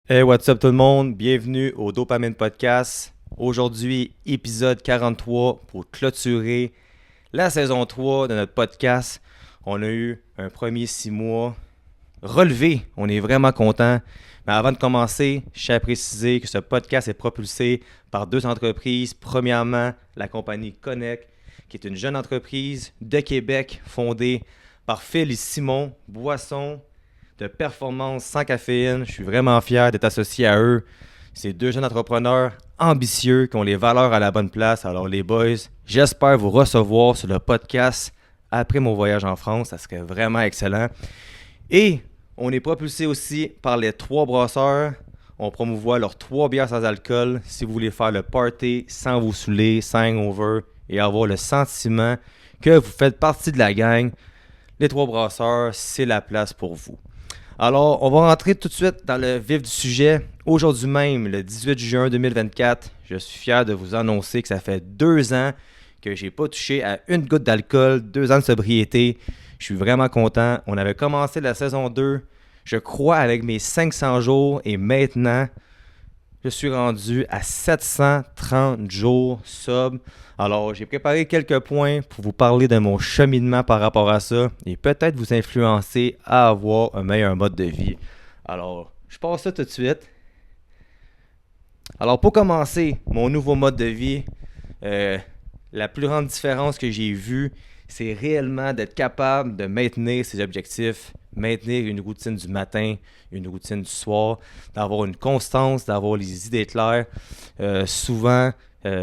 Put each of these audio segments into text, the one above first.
Hey, what's up tout le monde? Bienvenue au Dopamine Podcast. Aujourd'hui, épisode 43 pour clôturer la saison 3 de notre podcast. On a eu un premier 6 mois relevé. On est vraiment content. Mais avant de commencer, je tiens à préciser que ce podcast est propulsé par deux entreprises. Premièrement, la compagnie Connect, qui est une jeune entreprise de Québec fondée par Phil et Simon, boisson de performance sans caféine. Je suis vraiment fier d'être associé à eux. C'est deux jeunes entrepreneurs ambitieux qui ont les valeurs à la bonne place. Alors les boys, j'espère vous recevoir sur le podcast après mon voyage en France. Ça serait vraiment excellent. Et on est propulsé aussi par les trois brasseurs. On promouvoit leurs 3 bières sans alcool si vous voulez faire le party sans vous saouler, sans hangover et avoir le sentiment que vous faites partie de la gang. Les trois brasseurs, c'est la place pour vous. Alors, on va rentrer tout de suite dans le vif du sujet. Aujourd'hui même, le 18 juin 2024, je suis fier de vous annoncer que ça fait 2 ans que j'ai pas touché à une goutte d'alcool, 2 ans de sobriété. Je suis vraiment content. On avait commencé la saison 2, je crois, avec mes 500 jours et maintenant, je suis rendu à 730 jours sobre. Alors, j'ai préparé quelques points pour vous parler de mon cheminement par rapport à ça et peut-être vous influencer à avoir un meilleur mode de vie. Alors, je passe ça tout de suite. Alors, pour commencer, mon nouveau mode de vie, la plus grande différence que j'ai vue, c'est réellement d'être capable de maintenir ses objectifs, maintenir une routine du matin, une routine du soir, d'avoir une constance, d'avoir les idées claires. Souvent,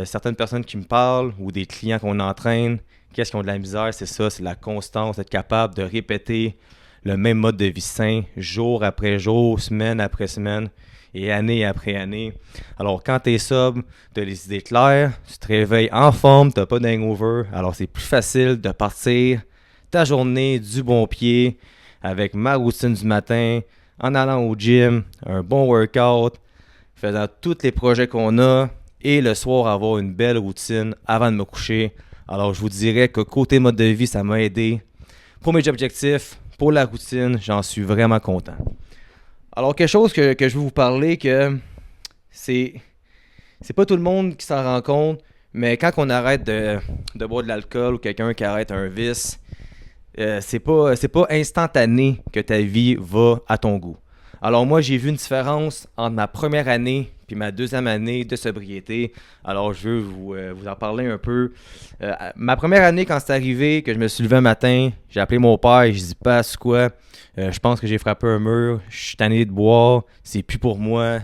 certaines personnes qui me parlent ou des clients qu'on entraîne, qu'est-ce qu'ils ont de la misère, c'est ça, c'est la constance, être capable de répéter le même mode de vie sain, jour après jour, semaine après semaine et année après année. Alors, quand tu es sobre, tu as les idées claires, tu te réveilles en forme, tu n'as pas d'hangover. Alors, c'est plus facile de partir ta journée du bon pied avec ma routine du matin, en allant au gym, un bon workout, faisant tous les projets qu'on a et le soir avoir une belle routine avant de me coucher. Alors, je vous dirais que côté mode de vie, ça m'a aidé. Pour mes objectifs, pour la routine, j'en suis vraiment content. Alors, quelque chose que je veux vous parler, que c'est pas tout le monde qui s'en rend compte, mais quand on arrête de boire de l'alcool ou quelqu'un qui arrête un vice, c'est pas instantané que ta vie va à ton goût. Alors moi, j'ai vu une différence entre ma première année puis ma deuxième année de sobriété. Alors je veux vous en parler un peu. Ma première année, quand c'est arrivé, que je me suis levé un matin, j'ai appelé mon père et je dis pas c'est quoi. Je pense que j'ai frappé un mur, je suis tanné de boire, c'est plus pour moi.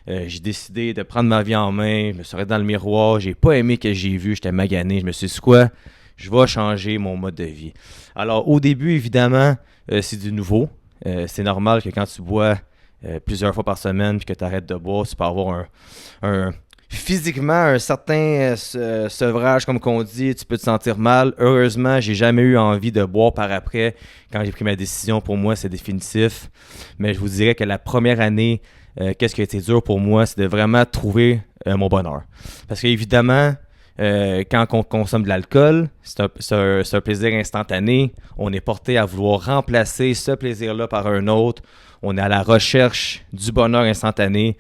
J'ai décidé de prendre ma vie en main, je me suis regardé dans le miroir, j'ai pas aimé ce que j'ai vu, j'étais magané, je me suis dit quoi, je vais changer mon mode de vie. Alors au début, évidemment, c'est du nouveau. C'est normal que quand tu bois plusieurs fois par semaine puis que tu arrêtes de boire, tu peux avoir physiquement un certain sevrage, comme qu'on dit, tu peux te sentir mal. Heureusement, j'ai jamais eu envie de boire par après. Quand j'ai pris ma décision, pour moi, c'est définitif. Mais je vous dirais que la première année, qu'est-ce qui a été dur pour moi, c'est de vraiment trouver mon bonheur. Parce qu'évidemment, quand on consomme de l'alcool, c'est un plaisir instantané. On est porté à vouloir remplacer ce plaisir-là par un autre. On est à la recherche du bonheur instantané.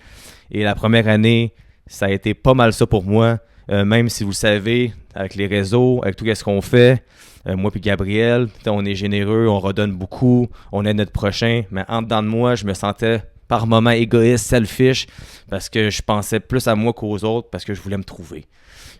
Et la première année, ça a été pas mal ça pour moi. Même si vous le savez, avec les réseaux, avec tout ce qu'on fait, moi puis Gabriel, on est généreux, on redonne beaucoup, on aide notre prochain. Mais en dedans de moi, je me sentais par moments égoïste, selfish, parce que je pensais plus à moi qu'aux autres, parce que je voulais me trouver.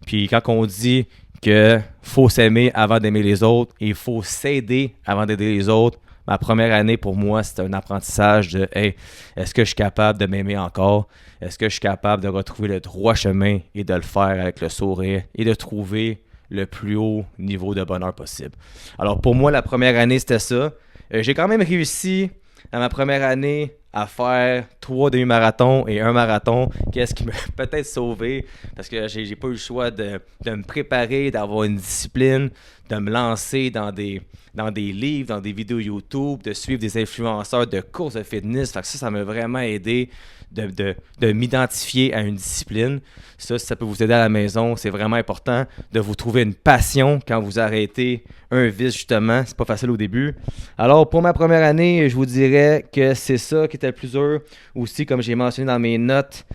Puis quand on dit qu'il faut s'aimer avant d'aimer les autres et il faut s'aider avant d'aider les autres, ma première année pour moi, c'était un apprentissage de « Hey, est-ce que je suis capable de m'aimer encore? Est-ce que je suis capable de retrouver le droit chemin et de le faire avec le sourire et de trouver le plus haut niveau de bonheur possible? » Alors pour moi, la première année, c'était ça. J'ai quand même réussi dans ma première année à faire 3 demi-marathons et un marathon, qu'est-ce qui m'a peut-être sauvé, parce que j'ai pas eu le choix de me préparer, d'avoir une discipline, de me lancer dans des livres, dans des vidéos YouTube, de suivre des influenceurs de course de fitness. Fait que ça m'a vraiment aidé de m'identifier à une discipline. Ça peut vous aider à la maison. C'est vraiment important de vous trouver une passion quand vous arrêtez un vice, justement. C'est pas facile au début. Alors, pour ma première année, je vous dirais que c'est ça qui est était plus dur. Aussi, comme j'ai mentionné dans mes notes,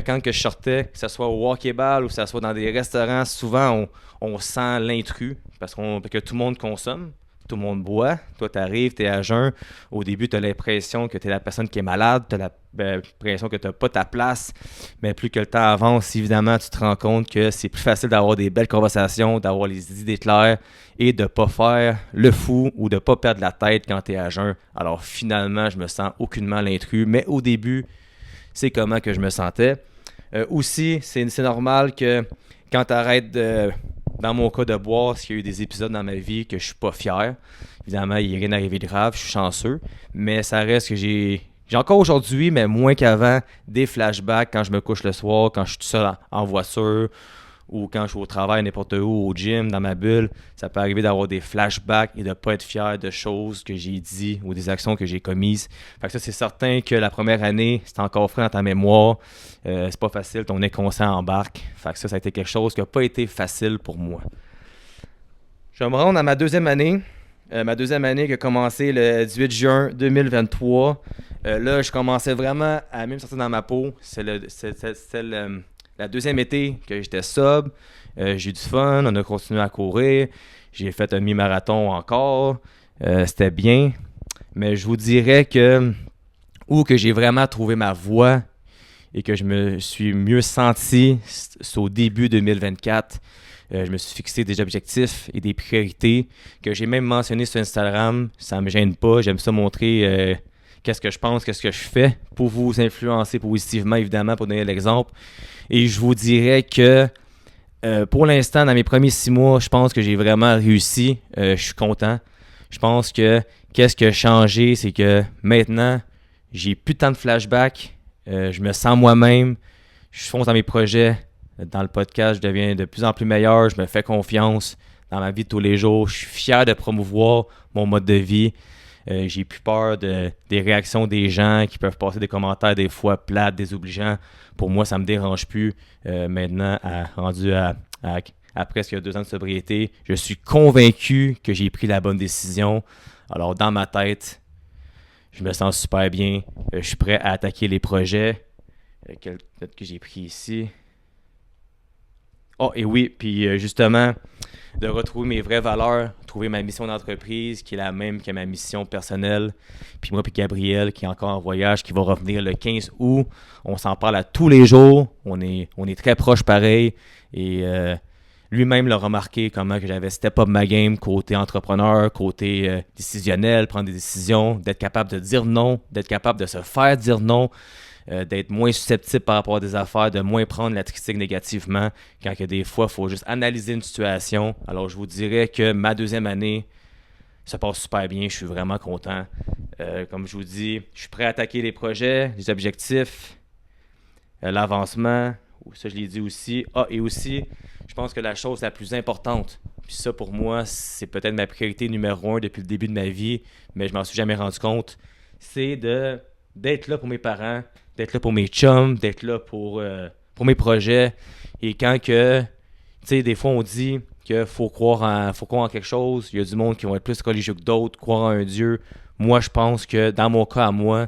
quand que je sortais, que ce soit au hockey-ball ou que ce soit dans des restaurants, souvent on sent l'intrus parce que tout le monde consomme. Tout le monde boit. Toi, tu arrives, tu es à jeun. Au début, tu as l'impression que tu es la personne qui est malade. Tu as l'impression que tu n'as pas ta place. Mais plus que le temps avance, évidemment, tu te rends compte que c'est plus facile d'avoir des belles conversations, d'avoir les idées claires et de ne pas faire le fou ou de ne pas perdre la tête quand tu es à jeun. Alors, finalement, je me sens aucunement l'intrus. Mais au début, c'est comment que je me sentais. Aussi, c'est normal que quand tu arrêtes dans mon cas de boire, s'il y a eu des épisodes dans ma vie que je suis pas fier. Évidemment, il n'est rien arrivé de grave, je suis chanceux. Mais ça reste que j'ai encore aujourd'hui, mais moins qu'avant, des flashbacks quand je me couche le soir, quand je suis tout seul en voiture ou quand je suis au travail, n'importe où, au gym, dans ma bulle. Ça peut arriver d'avoir des flashbacks et de ne pas être fier de choses que j'ai dit ou des actions que j'ai commises. Fait que ça, c'est certain que la première année, c'est encore frais dans ta mémoire. C'est pas facile, ton inconscient embarque. Fait que ça a été quelque chose qui n'a pas été facile pour moi. Je vais me rendre à ma deuxième année. Ma deuxième année qui a commencé le 18 juin 2023. Là, je commençais vraiment à même sortir dans ma peau. C'est la deuxième été que j'étais sobre. J'ai eu du fun, on a continué à courir. J'ai fait un mi-marathon encore. C'était bien. Mais je vous dirais que où que j'ai vraiment trouvé ma voie et que je me suis mieux senti, c'est au début 2024. Je me suis fixé des objectifs et des priorités que j'ai même mentionné sur Instagram. Ça ne me gêne pas. J'aime ça montrer qu'est-ce que je pense, qu'est-ce que je fais pour vous influencer positivement, évidemment, pour donner l'exemple. Et je vous dirais que pour l'instant, dans mes premiers 6 mois, je pense que j'ai vraiment réussi. Je suis content. Je pense que qu'est-ce qui a changé, c'est que maintenant, j'ai plus tant de flashbacks. Je me sens moi-même. Je fonce dans mes projets. Dans le podcast, je deviens de plus en plus meilleur. Je me fais confiance dans ma vie de tous les jours. Je suis fier de promouvoir mon mode de vie. J'ai plus peur des réactions des gens qui peuvent passer des commentaires des fois plates, désobligeants. Pour moi, ça ne me dérange plus. Maintenant, rendu à presque 2 ans de sobriété, je suis convaincu que j'ai pris la bonne décision. Alors, dans ma tête, je me sens super bien. Je suis prêt à attaquer les projets. Quelle note que j'ai pris ici? Oh, et oui, puis justement, de retrouver mes vraies valeurs, trouver ma mission d'entreprise qui est la même que ma mission personnelle. Puis moi, puis Gabriel, qui est encore en voyage, qui va revenir le 15 août. On s'en parle à tous les jours. On est très proches pareil. Et lui-même l'a remarqué comment que j'avais step up ma game côté entrepreneur, côté décisionnel, prendre des décisions, d'être capable de dire non, d'être capable de se faire dire non. D'être moins susceptible par rapport à des affaires, de moins prendre la critique négativement, quand que des fois, il faut juste analyser une situation. Alors, je vous dirais que ma deuxième année, ça passe super bien, je suis vraiment content. Comme je vous dis, je suis prêt à attaquer les projets, les objectifs, l'avancement, ça je l'ai dit aussi. Ah, et aussi, je pense que la chose la plus importante, puis ça pour moi, c'est peut-être ma priorité numéro 1 depuis le début de ma vie, mais je m'en suis jamais rendu compte, c'est d'être là pour mes parents, d'être là pour mes chums, d'être là pour mes projets. Et quand que, tu sais, des fois on dit qu'il faut croire en quelque chose, il y a du monde qui vont être plus religieux que d'autres, croire en un Dieu. Moi, je pense que dans mon cas à moi,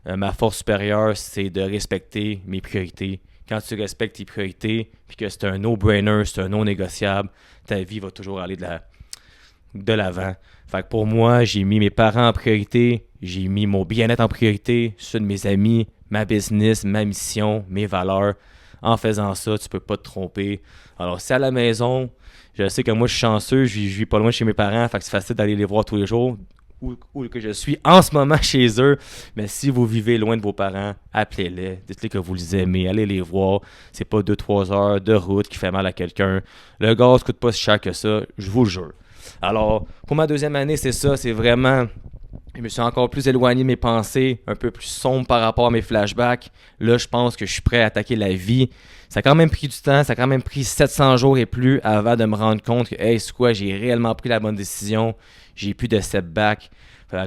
ma force supérieure, c'est de respecter mes priorités. Quand tu respectes tes priorités, puis que c'est un no-brainer, c'est un non négociable, ta vie va toujours aller de l'avant. Fait que pour moi, j'ai mis mes parents en priorité, j'ai mis mon bien-être en priorité, ceux de mes amis, ma business, ma mission, mes valeurs. En faisant ça, tu peux pas te tromper. Alors, si à la maison, je sais que moi, je suis chanceux, je vis pas loin de chez mes parents, fait que c'est facile d'aller les voir tous les jours, où que je suis en ce moment chez eux. Mais si vous vivez loin de vos parents, appelez-les, dites-les que vous les aimez, allez les voir. C'est pas 2-3 heures de route qui fait mal à quelqu'un. Le gaz coûte pas si cher que ça, je vous le jure. Alors, pour ma deuxième année, c'est ça, c'est vraiment... Je me suis encore plus éloigné de mes pensées, un peu plus sombre par rapport à mes flashbacks. Là, je pense que je suis prêt à attaquer la vie. Ça a quand même pris du temps, ça a quand même pris 700 jours et plus avant de me rendre compte que, hey, c'est quoi, j'ai réellement pris la bonne décision. J'ai plus de setback.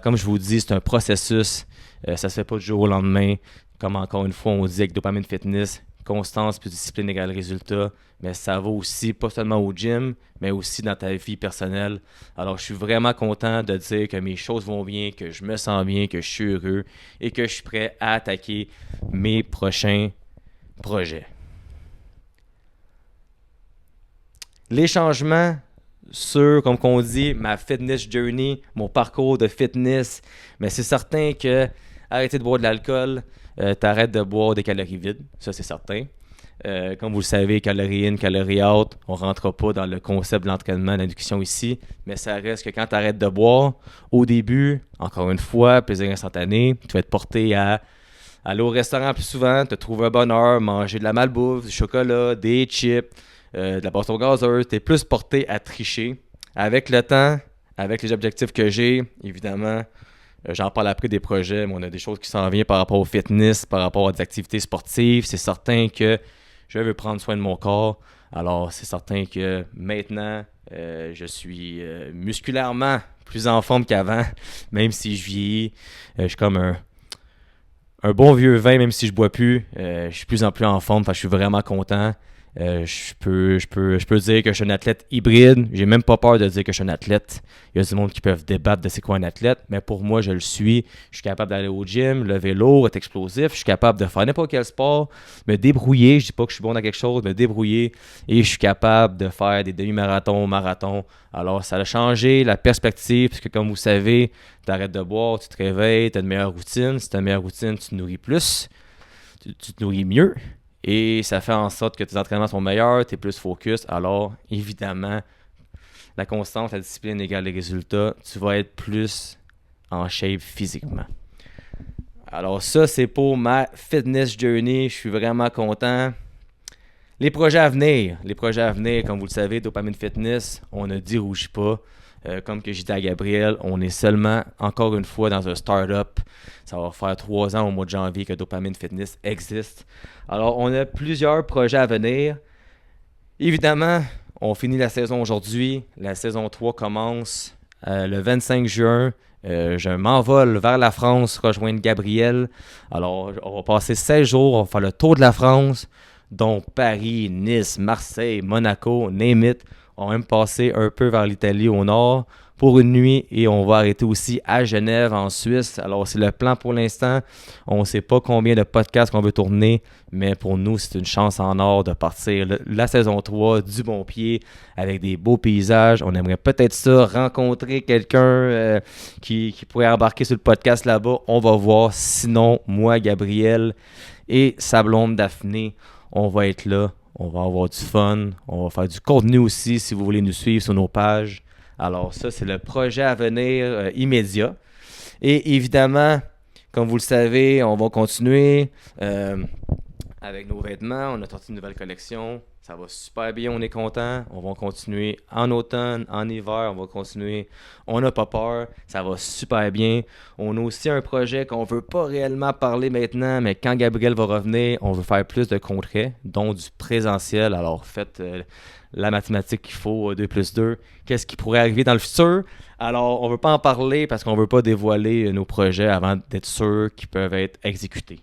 Comme je vous dis, c'est un processus. Ça se fait pas du jour au lendemain. Comme encore une fois, on dit avec Dopamine Fitness, constance plus discipline égale résultat, mais ça va aussi pas seulement au gym, mais aussi dans ta vie personnelle. Alors, je suis vraiment content de dire que mes choses vont bien, que je me sens bien, que je suis heureux et que je suis prêt à attaquer mes prochains projets. Les changements sur, comme on dit, ma fitness journey, mon parcours de fitness, mais c'est certain que arrêter de boire de l'alcool, t'arrêtes de boire des calories vides, ça c'est certain. Comme vous le savez, calories in, calories out, on ne rentre pas dans le concept de l'entraînement, de l'induction ici, mais ça reste que quand tu arrêtes de boire, au début, encore une fois, plaisir instantané, tu vas être porté à aller au restaurant plus souvent, te trouver un bonheur, manger de la malbouffe, du chocolat, des chips, de la boisson gazeuse, tu es plus porté à tricher. Avec le temps, avec les objectifs que j'ai, évidemment, j'en parle après des projets, mais on a des choses qui s'en viennent par rapport au fitness, par rapport à des activités sportives. C'est certain que je veux prendre soin de mon corps. Alors, c'est certain que maintenant, je suis musculairement plus en forme qu'avant, même si je vieillis. Je suis comme un bon vieux vin, même si je bois plus. Je suis plus en plus en forme, je suis vraiment content. Je peux dire que je suis un athlète hybride. J'ai même pas peur de dire que je suis un athlète. Il y a du monde qui peuvent débattre de c'est quoi un athlète, mais pour moi, je le suis. Je suis capable d'aller au gym, lever lourd, être explosif. Je suis capable de faire n'importe quel sport, me débrouiller. Je dis pas que je suis bon dans quelque chose, me débrouiller. Et je suis capable de faire des demi-marathons, marathons. Alors, ça a changé la perspective, parce que comme vous savez, tu arrêtes de boire, tu te réveilles, tu as une meilleure routine. Si tu as une meilleure routine, tu te nourris plus, tu te nourris mieux. Et ça fait en sorte que tes entraînements sont meilleurs, tu es plus focus. Alors, évidemment, la constance, la discipline égale les résultats. Tu vas être plus en shape physiquement. Alors ça, c'est pour ma fitness journey. Je suis vraiment content. Les projets à venir, comme vous le savez, Dopamine Fitness, on ne dérougit pas. Comme que j'ai dit à Gabriel, on est seulement, encore une fois, dans un start-up. Ça va faire 3 ans au mois de janvier que Dopamine Fitness existe. Alors, on a plusieurs projets à venir. Évidemment, on finit la saison aujourd'hui. La saison 3 commence le 25 juin. Je m'envole vers la France, rejoindre Gabriel. Alors, on va passer 16 jours, on va faire le tour de la France, dont Paris, Nice, Marseille, Monaco, name it. On va même passer un peu vers l'Italie au nord pour une nuit et on va arrêter aussi à Genève en Suisse. Alors c'est le plan pour l'instant. On ne sait pas combien de podcasts qu'on veut tourner, mais pour nous c'est une chance en or de partir la saison 3 du bon pied avec des beaux paysages. On aimerait peut-être ça, rencontrer quelqu'un qui pourrait embarquer sur le podcast là-bas. On va voir. Sinon, moi, Gabriel et sa blonde Daphné, on va être là. On va avoir du fun, on va faire du contenu aussi si vous voulez nous suivre sur nos pages. Alors ça, c'est le projet à venir immédiat. Et évidemment, comme vous le savez, on va continuer avec nos vêtements. On a sorti une nouvelle collection. Ça va super bien, on est content. On va continuer en automne, en hiver, on va continuer. On n'a pas peur, ça va super bien. On a aussi un projet qu'on ne veut pas réellement parler maintenant, mais quand Gabriel va revenir, on veut faire plus de concret, dont du présentiel. Alors faites la mathématique qu'il faut, 2 plus 2. Qu'est-ce qui pourrait arriver dans le futur? Alors on ne veut pas en parler parce qu'on ne veut pas dévoiler nos projets avant d'être sûr qu'ils peuvent être exécutés.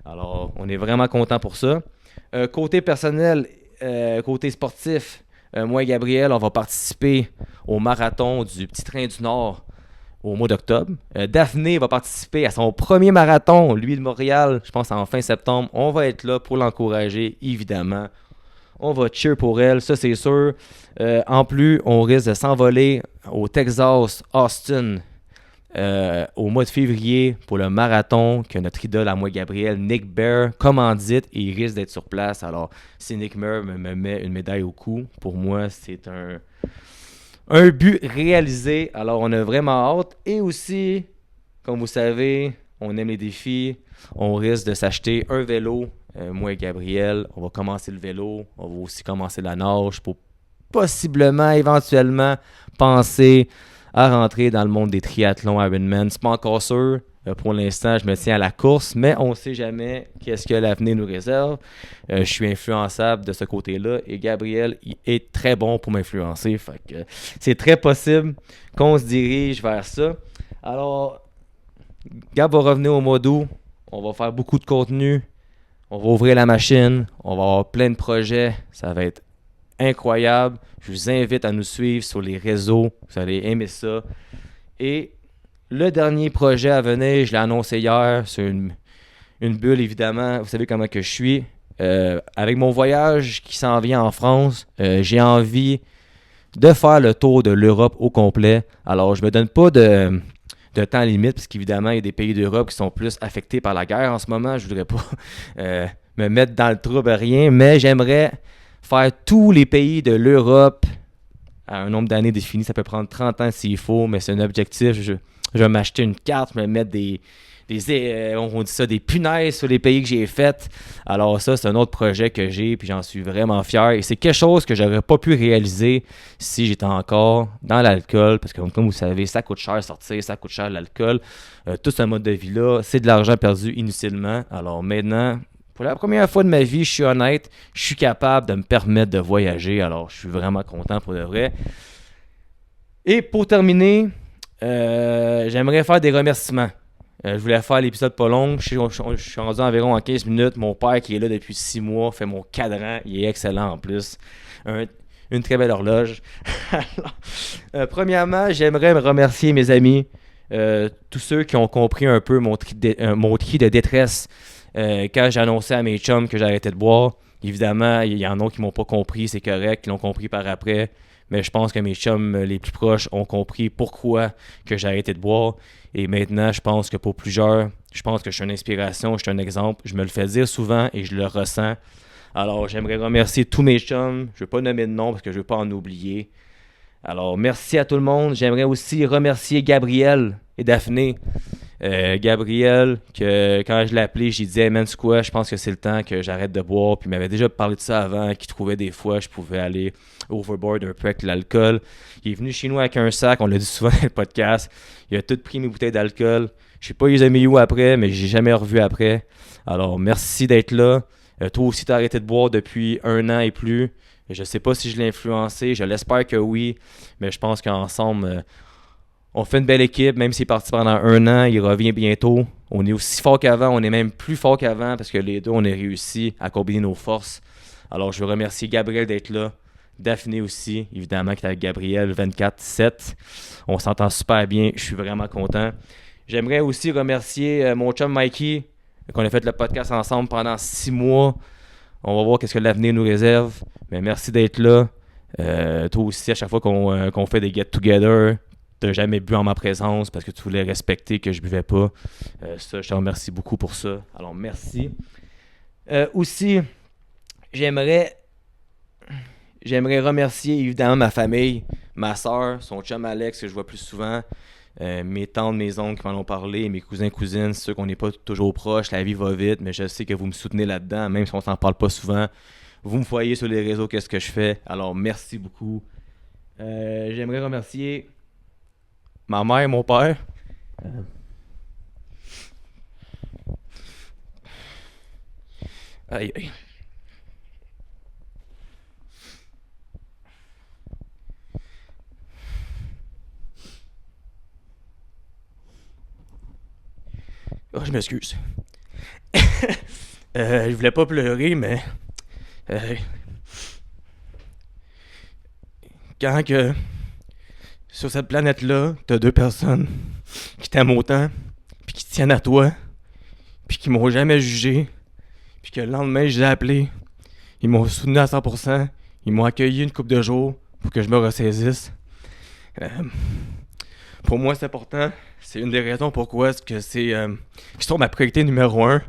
Alors on est vraiment content pour ça. Côté personnel, côté sportif, moi et Gabriel, on va participer au marathon du Petit Train du Nord au mois d'octobre. Daphné va participer à son premier marathon, lui de Montréal, je pense en fin septembre. On va être là pour l'encourager, évidemment. On va cheer pour elle, ça c'est sûr. En plus, on risque de s'envoler au Texas, Austin, au mois de février pour le marathon que notre idole à moi Gabriel, Nick Bear, commandite et il risque d'être sur place. Alors, si Nick Bear me met une médaille au cou, pour moi, c'est un but réalisé. Alors, on a vraiment hâte. Et aussi, comme vous savez, on aime les défis. On risque de s'acheter un vélo. Moi et Gabriel, on va commencer le vélo. On va aussi commencer la nage pour possiblement, éventuellement, penser à rentrer dans le monde des triathlons Ironman. C'est pas encore sûr. Pour l'instant, je me tiens à la course, mais on ne sait jamais qu'est-ce que l'avenir nous réserve. Je suis influençable de ce côté-là et Gabriel il est très bon pour m'influencer. Fait que c'est très possible qu'on se dirige vers ça. Alors, Gab va revenir au mois d'août. On va faire beaucoup de contenu. On va ouvrir la machine, on va avoir plein de projets, ça va être incroyable. Je vous invite à nous suivre sur les réseaux, vous allez aimer ça. Et le dernier projet à venir, je l'ai annoncé hier, c'est une bulle évidemment, vous savez comment que je suis. Avec mon voyage qui s'en vient en France, j'ai envie de faire le tour de l'Europe au complet. Alors, je me donne pas de temps limite, parce qu'évidemment, il y a des pays d'Europe qui sont plus affectés par la guerre en ce moment. Je voudrais pas me mettre dans le trouble, rien, mais j'aimerais faire tous les pays de l'Europe à un nombre d'années défini. Ça peut prendre 30 ans s'il faut, mais c'est un objectif. Je vais m'acheter une carte, me mettre on dit ça, des punaises sur les pays que j'ai faits. Alors ça, c'est un autre projet que j'ai, puis j'en suis vraiment fier. Et c'est quelque chose que j'aurais pas pu réaliser si j'étais encore dans l'alcool, parce que comme vous savez, ça coûte cher sortir, ça coûte cher l'alcool. Tout ce mode de vie-là, c'est de l'argent perdu inutilement. Alors maintenant, pour la première fois de ma vie, je suis honnête, je suis capable de me permettre de voyager. Alors je suis vraiment content pour de vrai. Et pour terminer, j'aimerais faire des remerciements. Je voulais faire l'épisode pas long. Je suis rendu environ en 15 minutes. Mon père, qui est là depuis 6 mois, fait mon cadran. Il est excellent en plus. Une très belle horloge. Alors, premièrement, j'aimerais me remercier mes amis. Tous ceux qui ont compris un peu mon cri de détresse quand j'ai annoncé à mes chums que j'arrêtais de boire. Évidemment, il y en a qui m'ont pas compris. C'est correct, qui l'ont compris par après. Mais je pense que mes chums les plus proches ont compris pourquoi que j'ai arrêté de boire. Et maintenant, je pense que pour plusieurs, je pense que je suis une inspiration, je suis un exemple. Je me le fais dire souvent et je le ressens. Alors, j'aimerais remercier tous mes chums. Je ne vais pas nommer de nom parce que je ne veux pas en oublier. Alors, merci à tout le monde. J'aimerais aussi remercier Gabriel et Daphné. Gabriel, que quand je l'ai appelé, j'ai dit hey man, c'est quoi, je pense que c'est le temps que j'arrête de boire. Puis il m'avait déjà parlé de ça avant, qu'il trouvait des fois je pouvais aller overboard un peu avec l'alcool. Il est venu chez nous avec un sac, on l'a dit souvent dans le podcast. Il a tout pris mes bouteilles d'alcool. Je sais pas, il les a mis où après, mais j'ai jamais revu après. Alors merci d'être là. Toi aussi, tu as arrêté de boire depuis 1 an et plus. Je sais pas si je l'ai influencé, je l'espère que oui, mais je pense qu'ensemble, on fait une belle équipe, même s'il est parti pendant 1 an, il revient bientôt. On est aussi fort qu'avant, on est même plus fort qu'avant parce que les deux, on a réussi à combiner nos forces. Alors, je veux remercier Gabriel d'être là, Daphné aussi, évidemment, qui est avec Gabriel 24/7. On s'entend super bien, je suis vraiment content. J'aimerais aussi remercier mon chum Mikey, qu'on a fait le podcast ensemble pendant 6 mois. On va voir qu'est-ce que l'avenir nous réserve. Mais merci d'être là. Toi aussi, à chaque fois qu'on fait des get-together, tu n'as jamais bu en ma présence parce que tu voulais respecter que je buvais pas. Ça, je te remercie beaucoup pour ça. Alors, merci. Aussi, j'aimerais remercier évidemment ma famille, ma soeur, son chum Alex que je vois plus souvent, mes tantes, mes oncles qui m'en ont parlé, mes cousins, cousines, c'est sûr qu'on n'est pas toujours proches, la vie va vite, mais je sais que vous me soutenez là-dedans, même si on s'en parle pas souvent. Vous me voyez sur les réseaux, qu'est-ce que je fais. Alors, merci beaucoup. J'aimerais remercier ma mère et mon père. Aïe, aïe. Oh, je m'excuse. Je voulais pas pleurer, mais quand que sur cette planète-là, t'as 2 personnes qui t'aiment autant, puis qui tiennent à toi, puis qui m'ont jamais jugé, puis que le lendemain, je les ai appelés, ils m'ont soutenu à 100%, ils m'ont accueilli une couple de jours pour que je me ressaisisse. Pour moi, c'est important. C'est une des raisons pourquoi qui sont ma priorité numéro 1.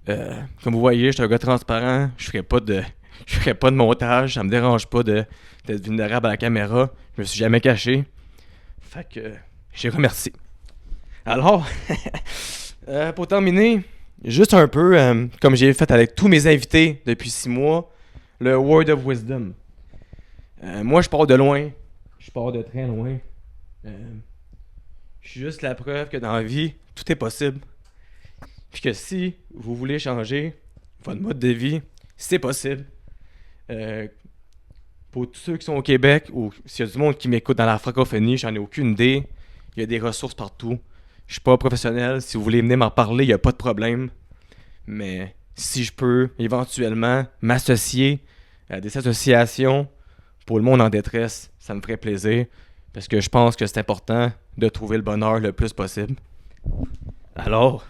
Comme vous voyez, je suis un gars transparent. Je ferai pas de montage. Ça me dérange pas d'être vulnérable à la caméra. Je me suis jamais caché. Fait que j'ai remercié. Alors, pour terminer, juste un peu, comme j'ai fait avec tous mes invités depuis 6 mois, le Word of Wisdom. Moi, je pars de loin. Je pars de très loin. Je suis juste la preuve que dans la vie, tout est possible. Puis que si vous voulez changer votre mode de vie, c'est possible. Pour tous ceux qui sont au Québec ou s'il y a du monde qui m'écoute dans la francophonie, j'en ai aucune idée. Il y a des ressources partout. Je suis pas professionnel. Si vous voulez venir m'en parler, il n'y a pas de problème. Mais si je peux éventuellement m'associer à des associations pour le monde en détresse, ça me ferait plaisir parce que je pense que c'est important de trouver le bonheur le plus possible. Alors,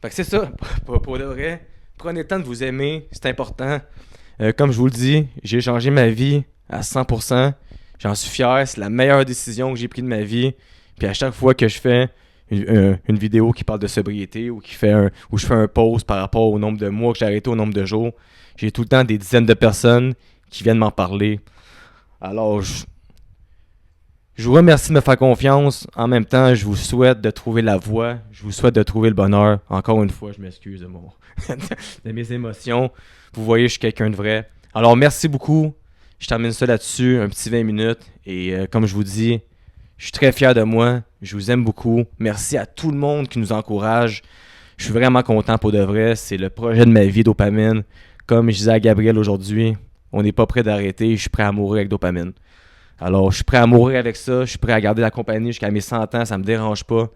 fait que c'est ça, pour de vrai, prenez le temps de vous aimer, c'est important. Comme je vous le dis, j'ai changé ma vie à 100%. J'en suis fier, c'est la meilleure décision que j'ai prise de ma vie. Puis à chaque fois que je fais une vidéo qui parle de sobriété ou où je fais un post par rapport au nombre de mois que j'ai arrêté, au nombre de jours, j'ai tout le temps des dizaines de personnes qui viennent m'en parler. Alors, je vous remercie de me faire confiance. En même temps, je vous souhaite de trouver la voie. Je vous souhaite de trouver le bonheur. Encore une fois, je m'excuse de mes émotions. Vous voyez, je suis quelqu'un de vrai. Alors, merci beaucoup. Je termine ça là-dessus, un petit 20 minutes. Et comme je vous dis, je suis très fier de moi. Je vous aime beaucoup. Merci à tout le monde qui nous encourage. Je suis vraiment content pour de vrai. C'est le projet de ma vie, Dopamine. Comme je disais à Gabriel aujourd'hui, on n'est pas prêt d'arrêter. Je suis prêt à mourir avec Dopamine. Alors, je suis prêt à mourir avec ça. Je suis prêt à garder la compagnie jusqu'à mes 100 ans. Ça me dérange pas.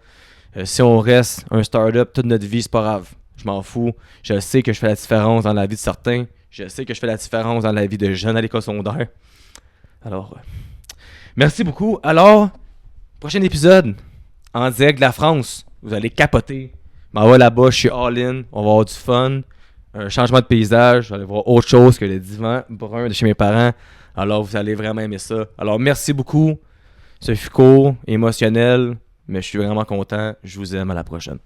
Si on reste un start-up toute notre vie, c'est pas grave. Je m'en fous. Je sais que je fais la différence dans la vie de certains. Je sais que je fais la différence dans la vie de jeunes à l'école secondaire. Alors, merci beaucoup. Alors, prochain épisode, en direct de la France. Vous allez capoter. Je m'en vais là-bas, je suis all-in. On va avoir du fun. Un changement de paysage. Vous allez voir autre chose que le divan brun de chez mes parents. Alors, vous allez vraiment aimer ça. Alors, merci beaucoup. Ce fut court, émotionnel, mais je suis vraiment content. Je vous aime. À la prochaine.